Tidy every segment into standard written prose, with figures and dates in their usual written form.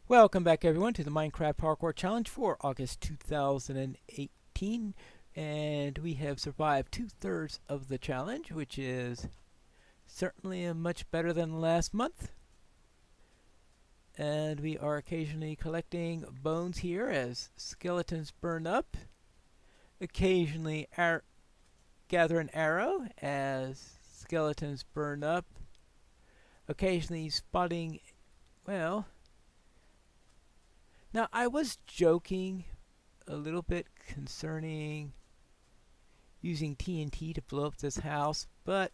Welcome back everyone to the Minecraft Parkour Challenge for August 2018, and we have survived 2/3 of the challenge, which is certainly much better than last month. And we are occasionally collecting bones here as skeletons burn up, occasionally gather an arrow as skeletons burn up, occasionally spotting, well, now, I was joking a little bit concerning using TNT to blow up this house, but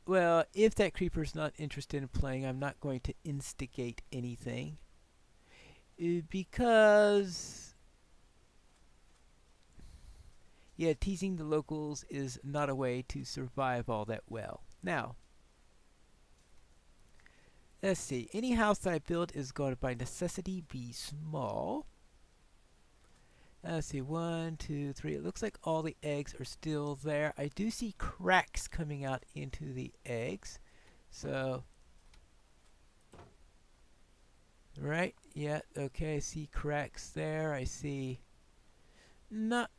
well, if that creeper's not interested in playing, I'm not going to instigate anything. Because yeah, teasing the locals is not a way to survive all that well. Now, let's see. Any house that I build is going to by necessity be small. Let's see. 1, 2, 3. It looks like all the eggs are still there. I do see cracks coming out into the eggs. So, right. Yeah. Okay. I see cracks there. I see not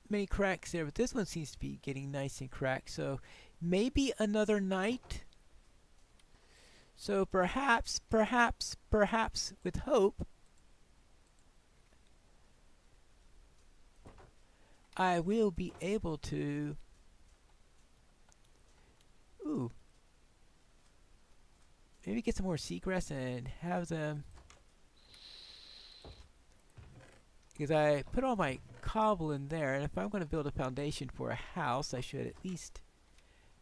many cracks there, but this one seems to be getting nice and cracked. So, maybe another night. So perhaps, with hope, I will be able to, maybe get some more seagrass and have them, because I put all my cobble in there, and if I'm going to build a foundation for a house, I should at least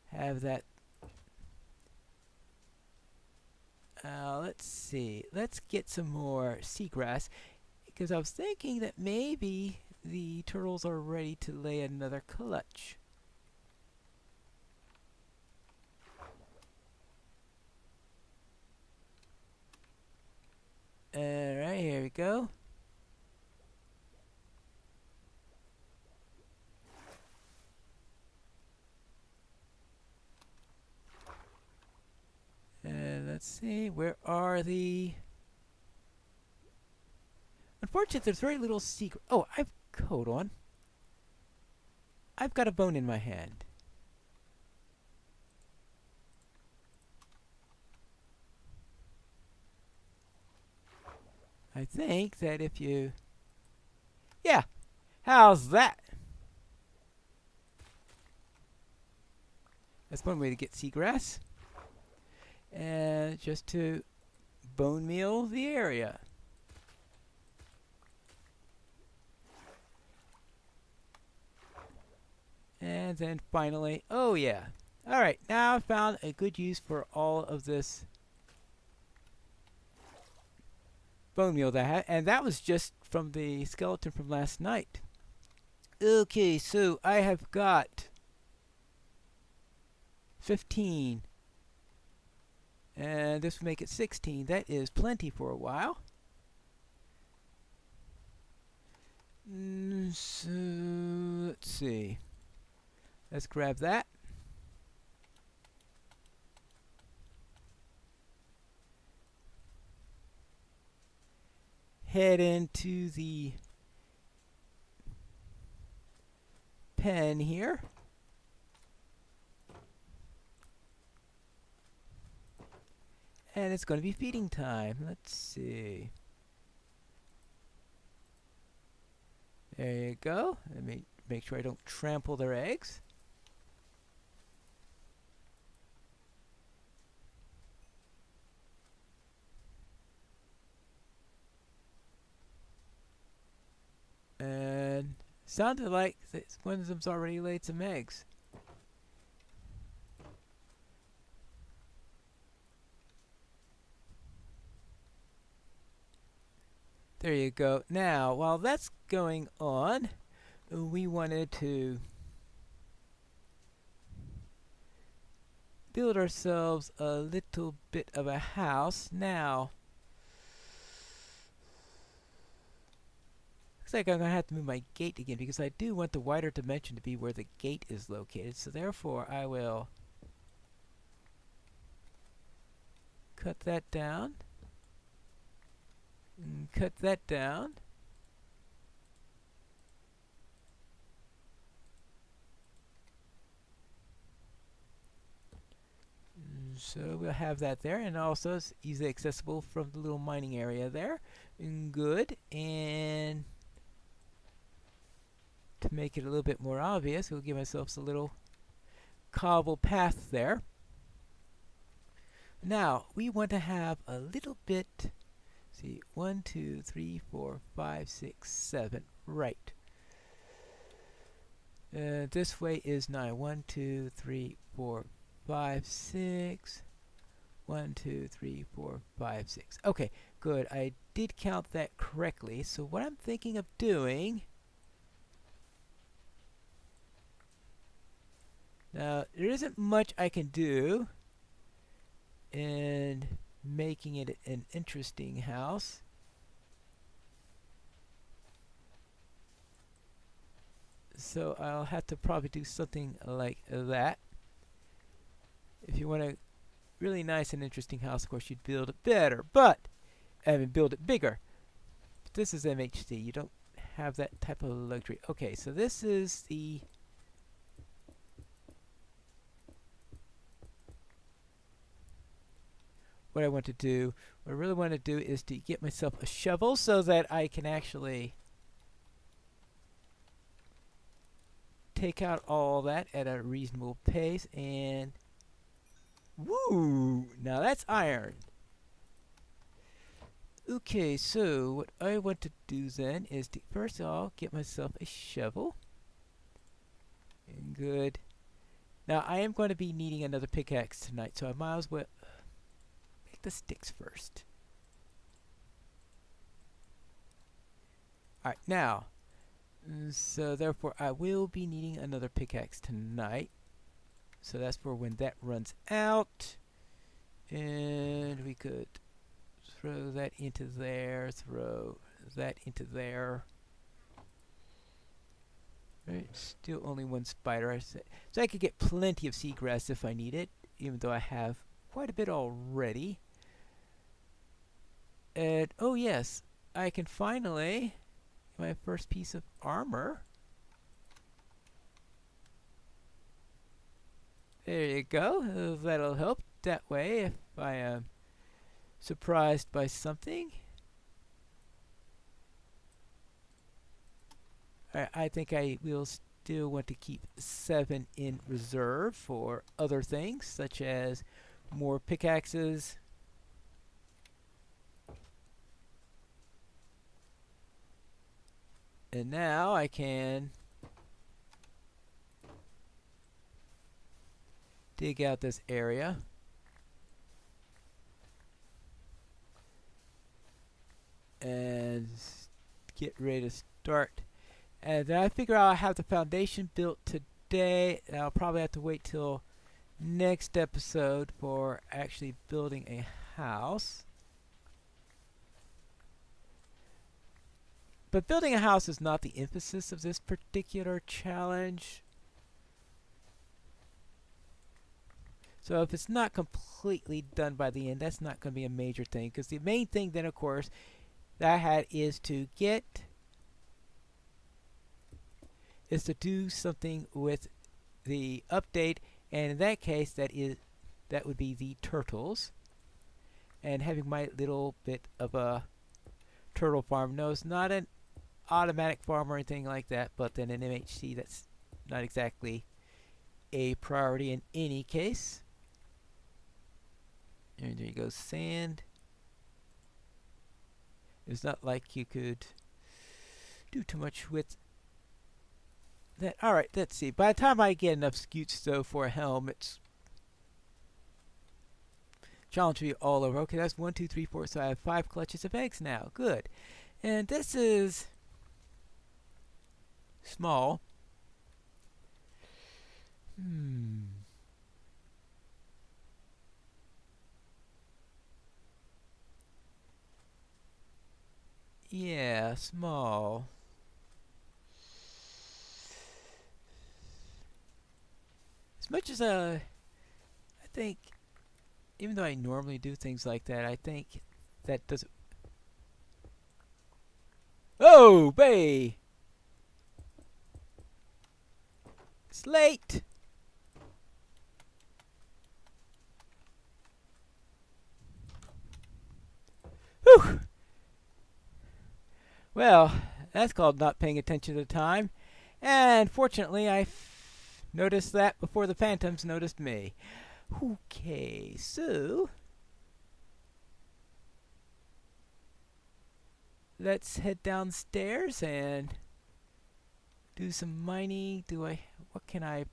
have that. Let's see. Let's get some more seagrass, because I was thinking that maybe the turtles are ready to lay another clutch. Alright, here we go. And let's see, where are the... Unfortunately, there's very little secret. Oh, hold on. I've got a bone in my hand. I think that if you... Yeah, how's that? That's one way to get seagrass. And just to bone meal the area. And then finally, oh yeah. Alright, now I found a good use for all of this bone meal that I had. And that was just from the skeleton from last night. Okay, so I have got 15. And this will make it 16. That is plenty for a while. So, let's see. Let's grab that. Head into the pen here. And it's going to be feeding time. Let's see. There you go. Let me make sure I don't trample their eggs. And sounded like one of them's already laid some eggs. There you go. Now, while that's going on, we wanted to build ourselves a little bit of a house. Now, looks like I'm going to have to move my gate again because I do want the wider dimension to be where the gate is located. So therefore, I will cut that down. And cut that down. So we'll have that there, and also it's easily accessible from the little mining area there. And good. And to make it a little bit more obvious, we'll give ourselves a little cobble path there. Now we want to have a little bit. See, 1, 2, 3, 4, 5, 6, 7. Right. This way is 9. 1, 2, 3, 4, 5, 6. 1, 2, 3, 4, 5, 6. Okay, good. I did count that correctly. So what I'm thinking of doing. Now, there isn't much I can do in making it an interesting house. So I'll have to probably do something like that. If you want a really nice and interesting house, of course, you'd build it better, but I mean, build it bigger. But this is MHC. You don't have that type of luxury. Okay, so this is the what I want to do. What I really want to do is to get myself a shovel so that I can actually take out all that at a reasonable pace. And woo! Now that's iron. Okay, so what I want to do then is to first of all get myself a shovel. And good. Now I am going to be needing another pickaxe tonight, so I might as well make the sticks first. Alright, now, so therefore I will be needing another pickaxe tonight. So that's for when that runs out. And we could throw that into there, throw that into there. Right, still only one spider. So I could get plenty of seagrass if I need it, even though I have quite a bit already. And oh yes, I can finally get my first piece of armor. There you go. That'll help that way if I am surprised by something. I think I will still want to keep 7 in reserve for other things, such as more pickaxes. And now I can dig out this area. And get ready to start. And then I figure I'll have the foundation built today. And I'll probably have to wait till next episode for actually building a house. But building a house is not the emphasis of this particular challenge. So if it's not completely done by the end, that's not going to be a major thing. Because the main thing then, of course, that I had is to do something with the update, and in that case that would be the turtles, and having my little bit of a turtle farm. No, it's not an automatic farm or anything like that, but then in MHC that's not exactly a priority in any case. And there you go, sand. It's not like you could do too much with that. Alright, let's see. By the time I get enough scutes though for a helm, it's challenge will be all over. Okay, that's 1, 2, 3, 4, so I have 5 clutches of eggs now. Good. And this is small. Yeah, small. As much as I think even though I normally do things like that, I think that doesn't... Oh, bay! It's late! Whew! Well, that's called not paying attention to the time. And fortunately, I noticed that before the phantoms noticed me. Okay, so... let's head downstairs and do some mining. What can I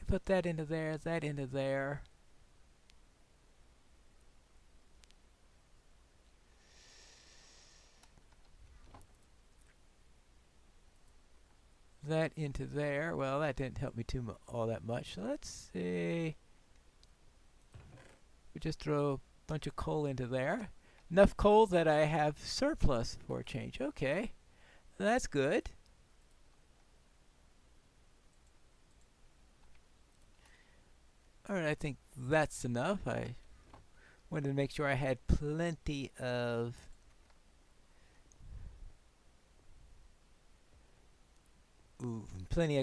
put that into there, that into there. That into there. Well, that didn't help me all that much. So let's see. We just throw a bunch of coal into there. Enough coal that I have surplus for a change. Okay, that's good. Alright, I think that's enough. I wanted to make sure I had plenty of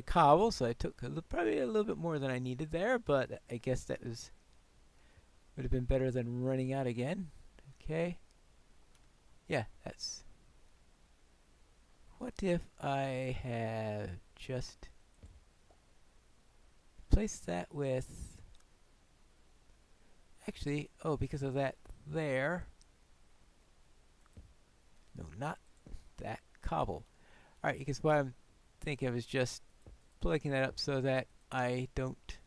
cobble, so I took probably a little bit more than I needed there, but I guess that would have been better than running out again. Okay. Yeah, that's... what if I have just placed that with... actually, oh, because of that there. No, not that cobble. Alright, because what I'm thinking of is just plugging that up so that I don't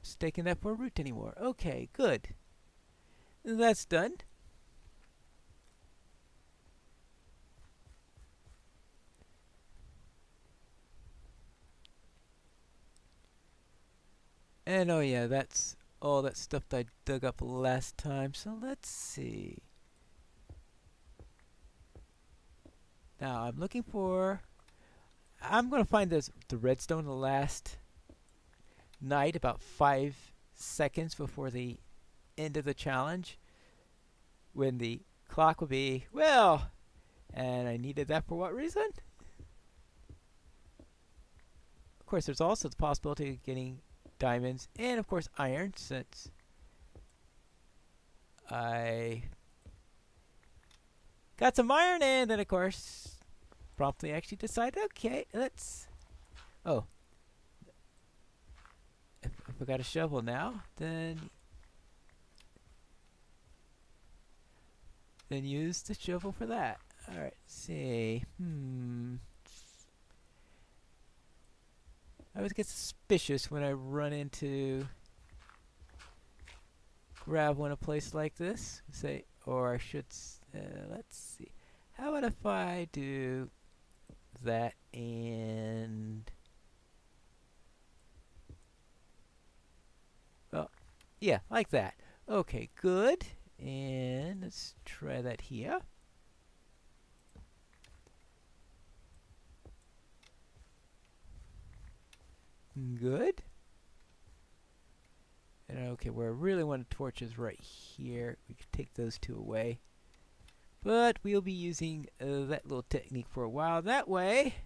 stake in that for a root anymore. Okay, good. That's done. And oh yeah, that's all that stuff that I dug up last time. So let's see. Now I'm looking for... I'm going to find the redstone the last night, about 5 seconds before the end of the challenge, when the clock will be, well, and I needed that for what reason? Of course, there's also the possibility of getting diamonds and, of course, iron, since I got some iron, and then, of course, promptly actually decided, okay, let's... oh. If I got a shovel now, then use the shovel for that. Alright, see. I always get suspicious when I run into gravel in a place like this. Say, or I should, let's see. How about if I do that and... well, yeah, like that. Okay, good. And let's try that here. Good. And okay, where I really want a torch is right here. We can take those two away. But we'll be using that little technique for a while. That way,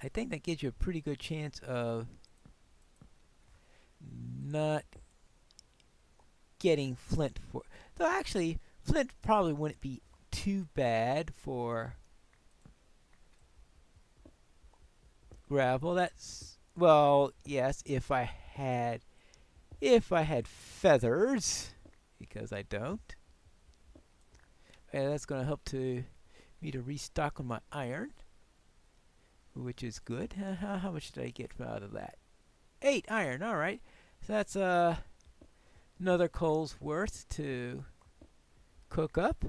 I think that gives you a pretty good chance of not getting flint for... though actually, flint probably wouldn't be too bad for gravel. That's... well, yes, if I had feathers, because I don't. And that's going to help me to restock on my iron, which is good. How much did I get out of that? 8 iron. All right, so that's another coal's worth to cook up.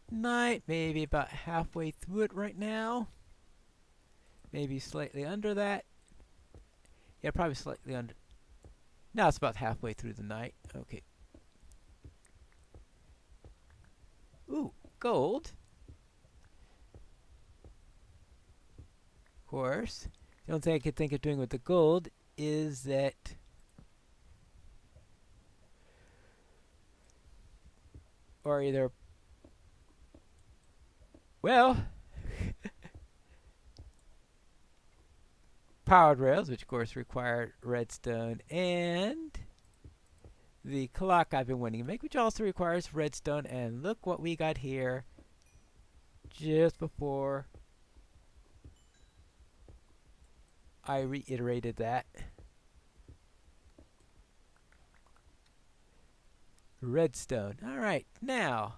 Night, maybe about halfway through it right now. Maybe slightly under that. Yeah, probably slightly under. Now it's about halfway through the night. Okay. Ooh, gold. course, the only thing I could think of doing with the gold is that or either well powered rails, which of course require redstone, and the clock I've been wanting to make, which also requires redstone. And look what we got here just before I reiterated that. Redstone. Alright, now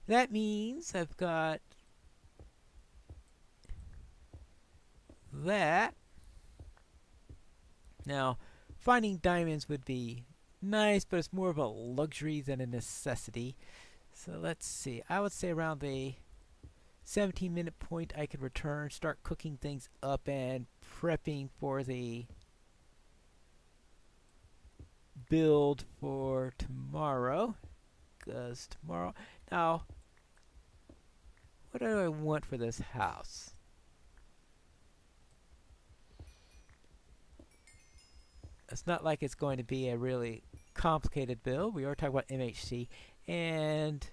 that means I've got that. Now, finding diamonds would be nice, but it's more of a luxury than a necessity. So let's see. I would say around the 17-minute point I could return, start cooking things up and prepping for the build for tomorrow. Because tomorrow... Now, what do I want for this house? It's not like it's going to be a really complicated build. We are talking about MHC, and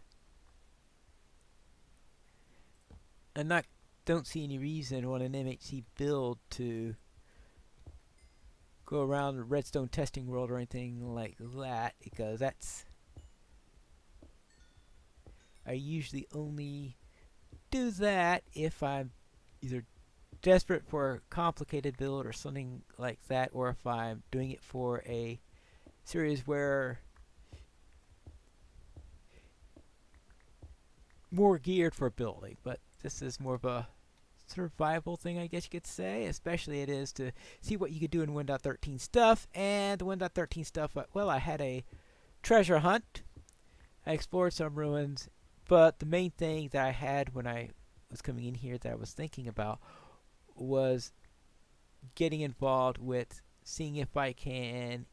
I don't see any reason on an MHC build to go around the redstone testing world or anything like that, because that's I usually only do that if I'm either desperate for a complicated build or something like that, or if I'm doing it for a series where more geared for building. But this is more of a survival thing, I guess you could say. Especially it is to see what you could do in 1.13 stuff. And the 1.13 stuff, well, I had a treasure hunt. I explored some ruins, but the main thing that I had when I was coming in here that I was thinking about was getting involved with seeing if I can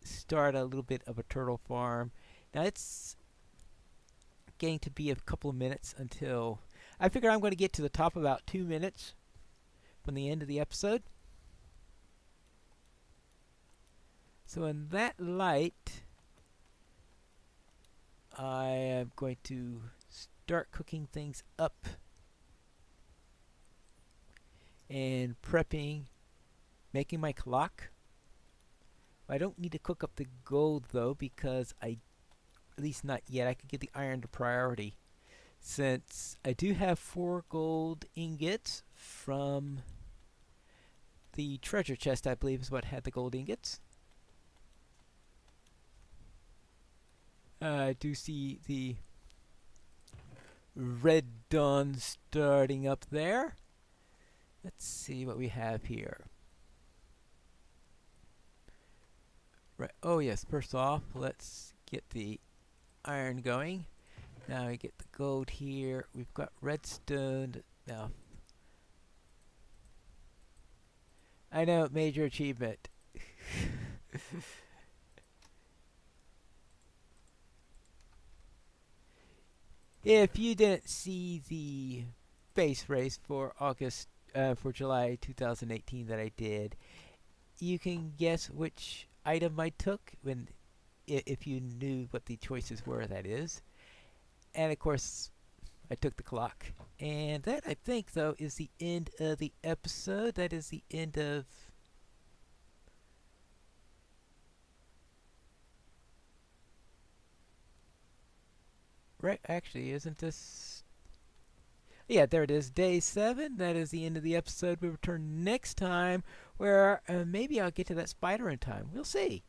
start a little bit of a turtle farm. Now it's getting to be a couple of minutes until I figure I'm going to get to the top about 2 minutes from the end of the episode. So in that light, I am going to start cooking things up and prepping, making my clock. I don't need to cook up the gold though, because at least not yet, I could give the iron the priority, since I do have 4 gold ingots from the treasure chest, I believe is what had the gold ingots. I do see the red dawn starting up there. Let's see what we have here. Right. Oh yes. First off, let's get the iron going. Now we get the gold here. We've got redstone. Now, I know, major achievement. If you didn't see the base race for July 2018 that I did, you can guess which item I took if you knew what the choices were, that is. And of course, I took the clock. And that, I think, though, is the end of the episode. That is the end of... Right, actually, isn't this... Yeah, there it is, day 7. That is the end of the episode. We'll return next time, where maybe I'll get to that spider in time. We'll see.